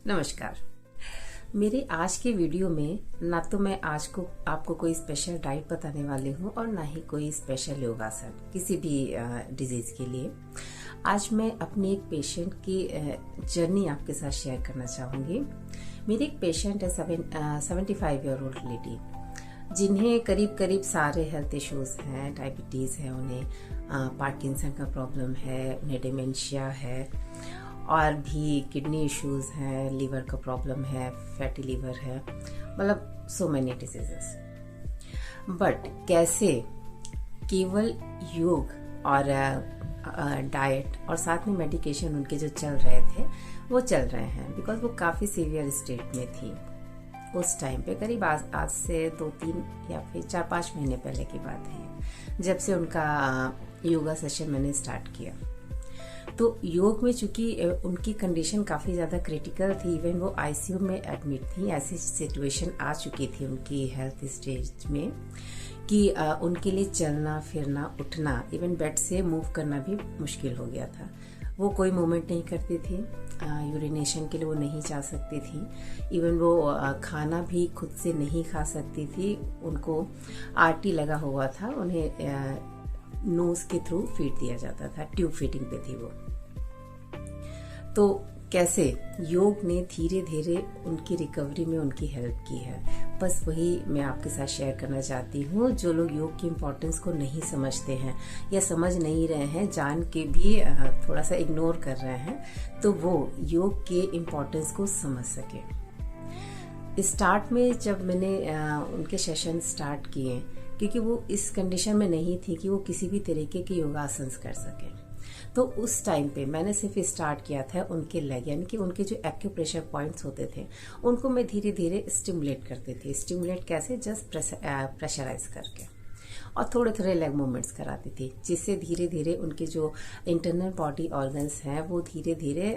नमस्कार। मेरे आज के वीडियो में ना तो मैं आज को आपको कोई स्पेशल डाइट बताने वाली हूँ और ना ही कोई स्पेशल योगासन किसी भी डिजीज के लिए। आज मैं अपनी एक पेशेंट की जर्नी आपके साथ शेयर करना चाहूँगी। मेरी एक पेशेंट है 75 ईयर ओल्ड लेडी, जिन्हें करीब करीब सारे हेल्थ इश्यूज हैं। डायबिटीज़ है, उन्हें पार्किंसन का प्रॉब्लम है, उन्हें डिमेंशिया है और भी किडनी इश्यूज हैं, लीवर का प्रॉब्लम है, फैटी लीवर है, मतलब सो मेनी डिजीजेस। बट कैसे केवल योग और डाइट और साथ में मेडिकेशन उनके जो चल रहे थे वो चल रहे हैं, बिकॉज वो काफ़ी सीवियर स्टेट में थी उस टाइम पे। करीब आज से 2-3 या फिर 4-5 महीने पहले की बात है, जब से उनका योगा सेशन मैंने स्टार्ट किया। तो योग में चूंकि उनकी कंडीशन काफ़ी ज़्यादा क्रिटिकल थी, इवन वो आईसीयू में एडमिट थी, ऐसी सिचुएशन आ चुकी थी उनकी हेल्थ स्टेज में कि उनके लिए चलना फिरना उठना, इवन बेड से मूव करना भी मुश्किल हो गया था। वो कोई मूवमेंट नहीं करती थी, यूरिनेशन के लिए वो नहीं जा सकती थी, इवन वो खाना भी खुद से नहीं खा सकती थी। उनको आरटी लगा हुआ था, उन्हें नोज के थ्रू फीड दिया जाता था, ट्यूब फीडिंग पे थी वो। तो कैसे योग ने धीरे धीरे उनकी रिकवरी में उनकी हेल्प की है, बस वही मैं आपके साथ शेयर करना चाहती हूँ। जो लोग योग की इम्पोर्टेंस को नहीं समझते हैं या समझ नहीं रहे हैं, जान के भी थोड़ा सा इग्नोर कर रहे हैं, तो वो योग के इम्पोर्टेंस को समझ सके। स्टार्ट में जब मैंने उनके सेशन स्टार्ट किए, क्योंकि वो इस कंडीशन में नहीं थी कि वो किसी भी तरीके के योगासन कर सके, तो उस टाइम पे मैंने सिर्फ स्टार्ट किया था उनके लेग, यानी कि उनके जो एक्यूप्रेशर पॉइंट्स होते थे उनको मैं धीरे धीरे स्टिमुलेट करती थी। स्टिमुलेट कैसे? जस्ट प्रेशराइज करके और थोड़े थोड़े लेग मूवमेंट्स कराती थी, जिससे धीरे धीरे उनके जो इंटरनल बॉडी ऑर्गन्स हैं वो धीरे धीरे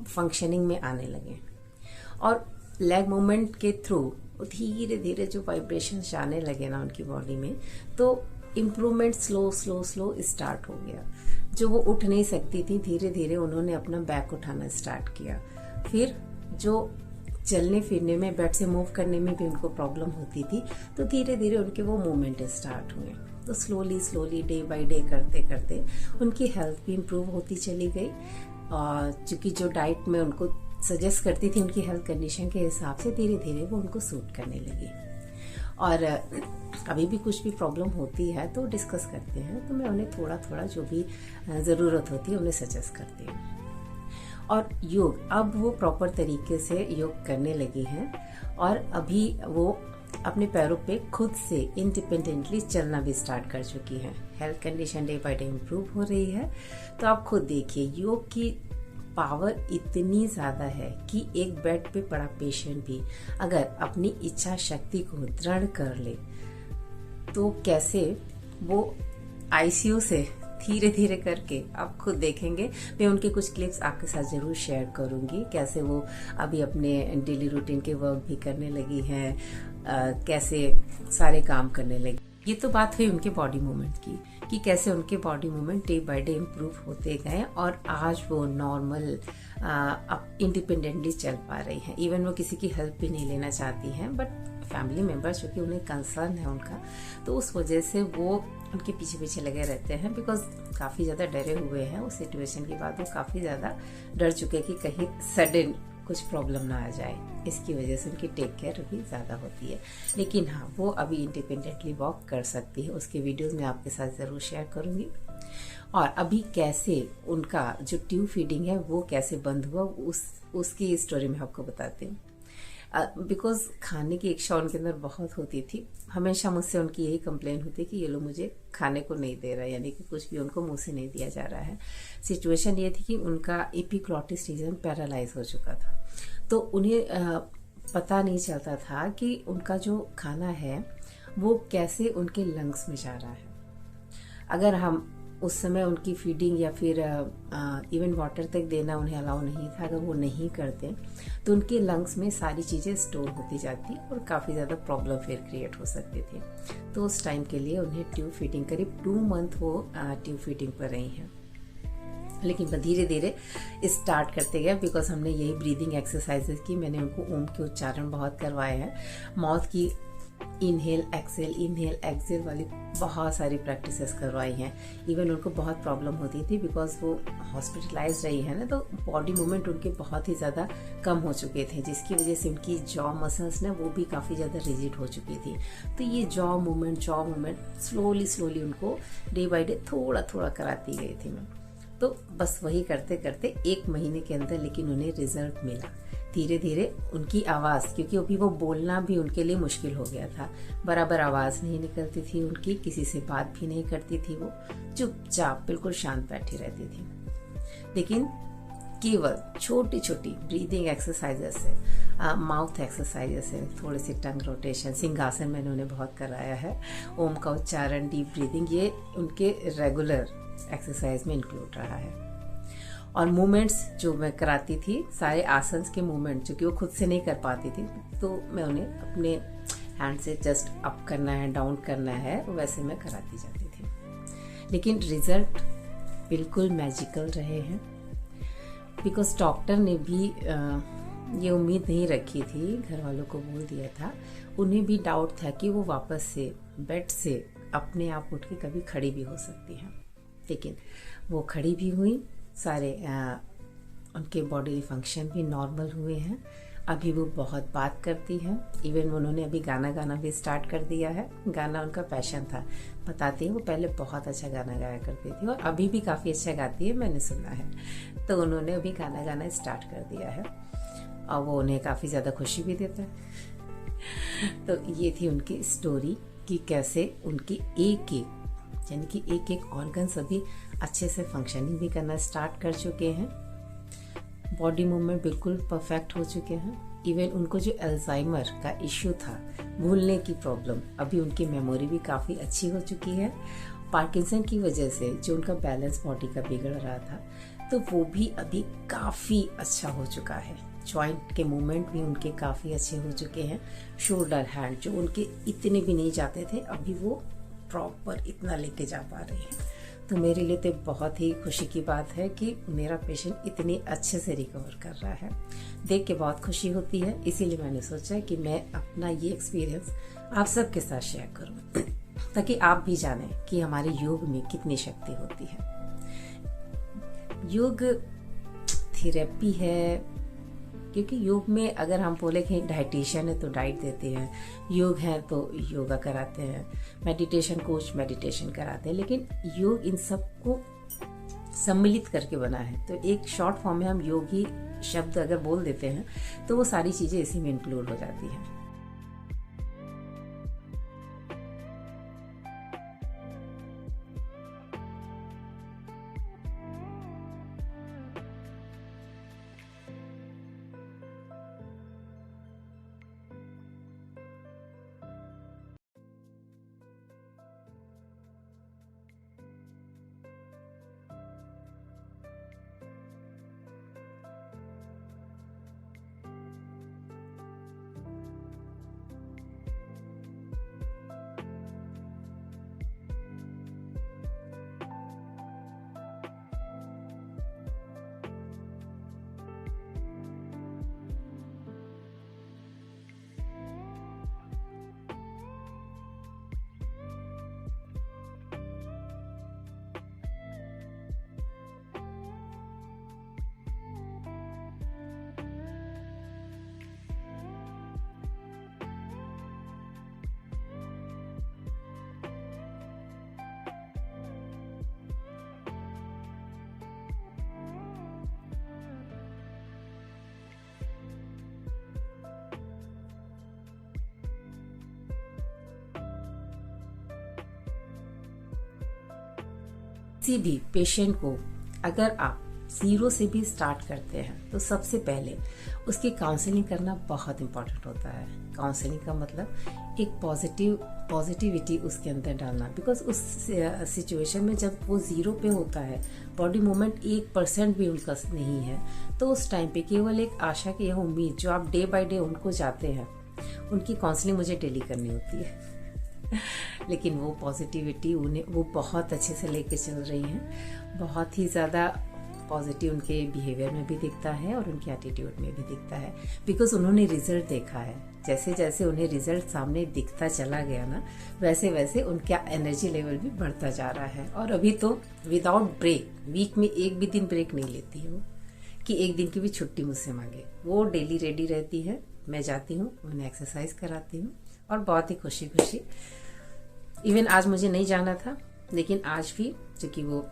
फंक्शनिंग में आने लगे। और लेग मूवमेंट के थ्रू धीरे धीरे जो वाइब्रेशंस आने लगे ना उनकी बॉडी में, तो इम्प्रूवमेंट स्लो स्टार्ट हो गया। जो वो उठ नहीं सकती थी, धीरे धीरे उन्होंने अपना बैक उठाना स्टार्ट किया। फिर जो चलने फिरने में, बेड से मूव करने में भी उनको प्रॉब्लम होती थी, तो धीरे धीरे उनके वो मूवमेंट स्टार्ट हुए। तो स्लोली डे बाय डे करते करते उनकी हेल्थ भी इम्प्रूव होती चली गई। और चूंकि जो डाइट में उनको सजेस्ट करती थी उनकी हेल्थ कंडीशन के हिसाब से, धीरे धीरे वो उनको सूट करने लगी। और अभी भी कुछ भी प्रॉब्लम होती है तो डिस्कस करते हैं, तो मैं उन्हें थोड़ा थोड़ा जो भी ज़रूरत होती है उन्हें सजेस्ट करती हूँ। और योग, अब वो प्रॉपर तरीके से योग करने लगी हैं और अभी वो अपने पैरों पे खुद से इंडिपेंडेंटली चलना भी स्टार्ट कर चुकी हैं। Health condition day by day improve हो रही है। तो आप खुद देखिए, योग की पावर इतनी ज़्यादा है कि एक बेड पे पड़ा पेशेंट भी अगर अपनी इच्छा शक्ति को दृढ़ कर ले, तो कैसे वो आईसीयू से धीरे धीरे करके आप खुद देखेंगे। मैं उनके कुछ क्लिप्स आपके साथ ज़रूर शेयर करूंगी, कैसे वो अभी अपने डेली रूटीन के वर्क भी करने लगी हैं, कैसे सारे काम करने लगी। ये तो बात हुई उनके बॉडी मूवमेंट की, कि कैसे उनके body movement day by day improve होते गए और आज वो नॉर्मल अब इंडिपेंडेंटली चल पा रही हैं। इवन वो किसी की हेल्प भी नहीं लेना चाहती हैं, बट फैमिली मेम्बर्स जो कि उन्हें कंसर्न है उनका, तो उस वजह से वो उनके पीछे पीछे लगे रहते हैं, बिकॉज काफ़ी ज़्यादा डरे हुए हैं उस सिचुएशन के बाद। वो काफ़ी ज़्यादा डर चुके कि कहीं सडन कुछ प्रॉब्लम ना आ जाए, इसकी वजह से उनकी टेक केयर भी ज़्यादा होती है। लेकिन हाँ, वो अभी इंडिपेंडेंटली वॉक कर सकती है। उसके वीडियोस मैं आपके साथ ज़रूर शेयर करूँगी। और अभी कैसे उनका जो ट्यूब फीडिंग है वो कैसे बंद हुआ, उसकी स्टोरी मैं आपको बताती हूँ। बिकॉज खाने की इच्छा उनके अंदर बहुत होती थी। हमेशा मुझसे उनकी यही कंप्लेन होती कि ये लोग मुझे खाने को नहीं दे रहा है, यानी कि कुछ भी उनको मुंह से नहीं दिया जा रहा है। सिचुएशन ये थी कि उनका एपिग्लॉटिस रीजन पैरालाइज हो चुका था, तो उन्हें पता नहीं चलता था कि उनका जो खाना है वो कैसे उनके लंग्स में जा रहा है। अगर हम उस समय उनकी फीडिंग या फिर इवन वाटर तक देना उन्हें अलाउ नहीं था, अगर वो नहीं करते तो उनके लंग्स में सारी चीज़ें स्टोर होती जाती और काफ़ी ज़्यादा प्रॉब्लम फिर क्रिएट हो सकती थी। तो उस टाइम के लिए उन्हें ट्यूब फीडिंग, करीब 2 मंथ वो ट्यूब फीडिंग पर रही हैं। लेकिन मैं धीरे धीरे स्टार्ट करते गए, बिकॉज हमने यही ब्रीदिंग एक्सरसाइजेस की। मैंने उनको ओम के उच्चारण बहुत करवाए हैं, माउथ की इनहेल एक्सेल वाली बहुत सारी प्रैक्टिसेस करवाई हैं। इवन उनको बहुत प्रॉब्लम होती थी बिकॉज वो हॉस्पिटलाइज रही है ना, तो बॉडी मूवमेंट उनके बहुत ही ज़्यादा कम हो चुके थे, जिसकी वजह से उनकी जॉ मसल्स ना वो भी काफ़ी ज़्यादा रिजिड हो चुकी थी। तो ये जॉ मूवमेंट स्लोली उनको डे बाई डे थोड़ा थोड़ा कराती गई थी मैं। तो बस वही करते करते 1 महीने के अंदर लेकिन उन्हें रिजल्ट मिला। धीरे धीरे उनकी आवाज़, क्योंकि अभी वो बोलना भी उनके लिए मुश्किल हो गया था, बराबर आवाज़ नहीं निकलती थी उनकी, किसी से बात भी नहीं करती थी, वो चुपचाप बिल्कुल शांत बैठी रहती थी। लेकिन केवल छोटी छोटी ब्रीदिंग एक्सरसाइजेस से, माउथ एक्सरसाइजेस से, थोड़े से टंग रोटेशन, सिंहासन मैंने उन्हें बहुत कराया है, ओम का उच्चारण, डीप ब्रीदिंग, ये उनके रेगुलर एक्सरसाइज में इंक्लूड रहा है। और मूवमेंट्स जो मैं कराती थी, सारे आसन्स के मूवमेंट जो कि वो खुद से नहीं कर पाती थी, तो मैं उन्हें अपने हैंड से जस्ट अप करना है, डाउन करना है, वैसे मैं कराती जाती थी। लेकिन रिजल्ट बिल्कुल मैजिकल रहे हैं, बिकॉज डॉक्टर ने भी ये उम्मीद नहीं रखी थी, घर वालों को बोल दिया था, उन्हें भी डाउट था कि वो वापस से बेड से अपने आप उठ के कभी खड़ी भी हो सकती हैं। लेकिन वो खड़ी भी हुई, सारे उनके बॉडी फंक्शन भी नॉर्मल हुए हैं। अभी वो बहुत बात करती हैं, इवन उन्होंने अभी गाना गाना भी स्टार्ट कर दिया है। गाना उनका पैशन था, बताती है वो पहले बहुत अच्छा गाना गाया करती थी और अभी भी काफ़ी अच्छा गाती है, मैंने सुना है। तो उन्होंने अभी गाना गाना स्टार्ट कर दिया है और वो उन्हें काफ़ी ज़्यादा खुशी भी देता है। तो ये थी उनकी स्टोरी कि कैसे उनकी एक ऑर्गन सभी अच्छे से फंक्शनिंग भी करना स्टार्ट कर चुके हैं, बॉडी मूवमेंट बिल्कुल परफेक्ट हो चुके हैं। इवन उनको जो अल्जाइमर का इश्यू था, भूलने की प्रॉब्लम, अभी उनकी मेमोरी भी काफ़ी अच्छी हो चुकी है। पार्किंसन की वजह से जो उनका बैलेंस बॉडी का बिगड़ रहा था, तो वो भी अभी काफ़ी अच्छा हो चुका है। जॉइंट के मूवमेंट भी उनके काफ़ी अच्छे हो चुके हैं। शोल्डर हैंड जो उनके इतने भी नहीं जाते थे, अभी वो प्रॉपर इतना लेके जा पा रहे हैं। तो मेरे लिए तो बहुत ही खुशी की बात है कि मेरा पेशेंट इतनी अच्छे से रिकवर कर रहा है, देख के बहुत खुशी होती है। इसीलिए मैंने सोचा कि मैं अपना ये एक्सपीरियंस आप सबके साथ शेयर करूं, ताकि आप भी जानें कि हमारे योग में कितनी शक्ति होती है। योग थेरेपी है, क्योंकि योग में अगर हम बोले कि डाइटिशियन है तो डाइट देते हैं, योग है तो योगा कराते हैं, मेडिटेशन कोच मेडिटेशन कराते हैं, लेकिन योग इन सबको सम्मिलित करके बना है। तो एक शॉर्ट फॉर्म में हम योगी शब्द अगर बोल देते हैं तो वो सारी चीज़ें इसी में इंक्लूड हो जाती हैं। किसी भी पेशेंट को अगर आप जीरो से भी स्टार्ट करते हैं तो सबसे पहले उसकी काउंसलिंग करना बहुत इम्पोर्टेंट होता है। काउंसलिंग का मतलब एक पॉजिटिविटी उसके अंदर डालना, बिकॉज उस सिचुएशन में जब वो जीरो पे होता है, बॉडी मूवमेंट 1% भी उनका नहीं है, तो उस टाइम पे केवल एक आशा की यह उम्मीद जो आप डे बाय डे उनको जाते हैं, उनकी काउंसलिंग मुझे डेली करनी होती है। लेकिन वो पॉजिटिविटी उन्हें वो बहुत अच्छे से लेके चल रही हैं, बहुत ही ज़्यादा पॉजिटिव उनके बिहेवियर में भी दिखता है और उनके एटीट्यूड में भी दिखता है, बिकॉज उन्होंने रिजल्ट देखा है। जैसे जैसे उन्हें रिजल्ट सामने दिखता चला गया ना, वैसे वैसे उनका एनर्जी लेवल भी बढ़ता जा रहा है। और अभी तो विदाउट ब्रेक, वीक में एक भी दिन ब्रेक नहीं लेती है वो, कि एक दिन की भी छुट्टी मुझसे मांगे। वो डेली रेडी रहती है, मैं जाती हूँ, उन्हें एक्सरसाइज कराती हूँ और बहुत ही खुशी खुशी। इवन आज मुझे नहीं जाना था, लेकिन आज भी चूंकि वो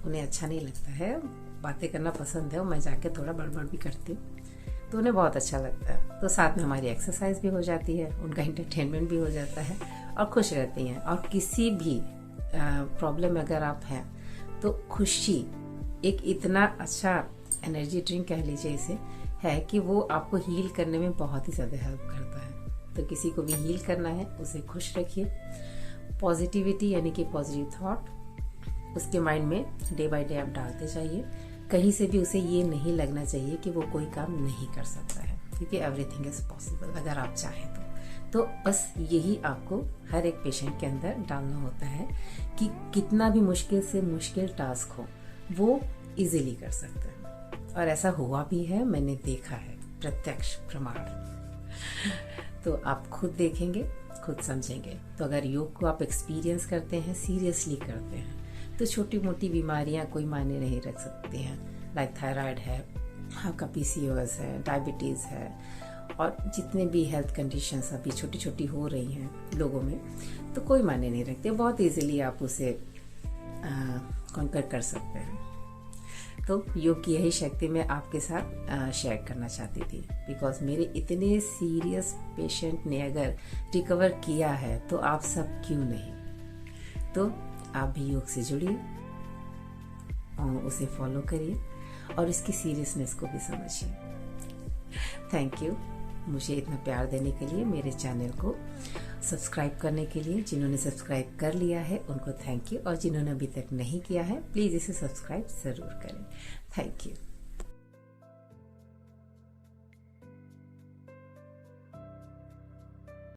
उन्हें अच्छा नहीं लगता है, बातें करना पसंद है और मैं जाके थोड़ा बड़बड़ भी करती हूँ, तो उन्हें बहुत अच्छा लगता है। तो साथ में हमारी एक्सरसाइज भी हो जाती है, उनका एंटरटेनमेंट भी हो जाता है और खुश रहती हैं। और किसी भी प्रॉब्लम में अगर आप हैं तो खुशी एक इतना अच्छा एनर्जी ड्रिंक कह लीजिए इसे है कि वो आपको हील करने में बहुत ही ज़्यादा हेल्प करता है। तो किसी को भी हील करना है, उसे खुश रखिए। पॉजिटिविटी यानी कि पॉजिटिव थॉट उसके माइंड में डे बाय डे आप डालते जाइए। कहीं से भी उसे ये नहीं लगना चाहिए कि वो कोई काम नहीं कर सकता है, क्योंकि एवरीथिंग इज पॉसिबल अगर आप चाहें तो बस यही आपको हर एक पेशेंट के अंदर डालना होता है कि कितना भी मुश्किल से मुश्किल टास्क हो वो इजीली कर सकता है। और ऐसा हुआ भी है, मैंने देखा है, प्रत्यक्ष प्रमाण। तो आप खुद देखेंगे, खुद समझेंगे। तो अगर योग को आप एक्सपीरियंस करते हैं, सीरियसली करते हैं, तो छोटी मोटी बीमारियां कोई मायने नहीं रख सकती हैं। लाइक थायराइड है, आपका PCOS है, डायबिटीज़ है और जितने भी हेल्थ कंडीशंस अभी छोटी छोटी हो रही हैं लोगों में, तो कोई मायने नहीं रखते। बहुत इजीली आप उसे कॉन्कर कर सकते हैं। तो योग की यही शक्ति मैं आपके साथ शेयर करना चाहती थी, बिकॉज मेरे इतने सीरियस पेशेंट ने अगर रिकवर किया है तो आप सब क्यों नहीं। तो आप भी योग से जुड़िए और उसे फॉलो करिए और इसकी सीरियसनेस को भी समझिए। थैंक यू मुझे इतना प्यार देने के लिए, मेरे चैनल को सब्सक्राइब करने के लिए। जिन्होंने सब्सक्राइब कर लिया है उनको थैंक यू, और जिन्होंने अभी तक नहीं किया है प्लीज़ इसे सब्सक्राइब ज़रूर करें। Thank you.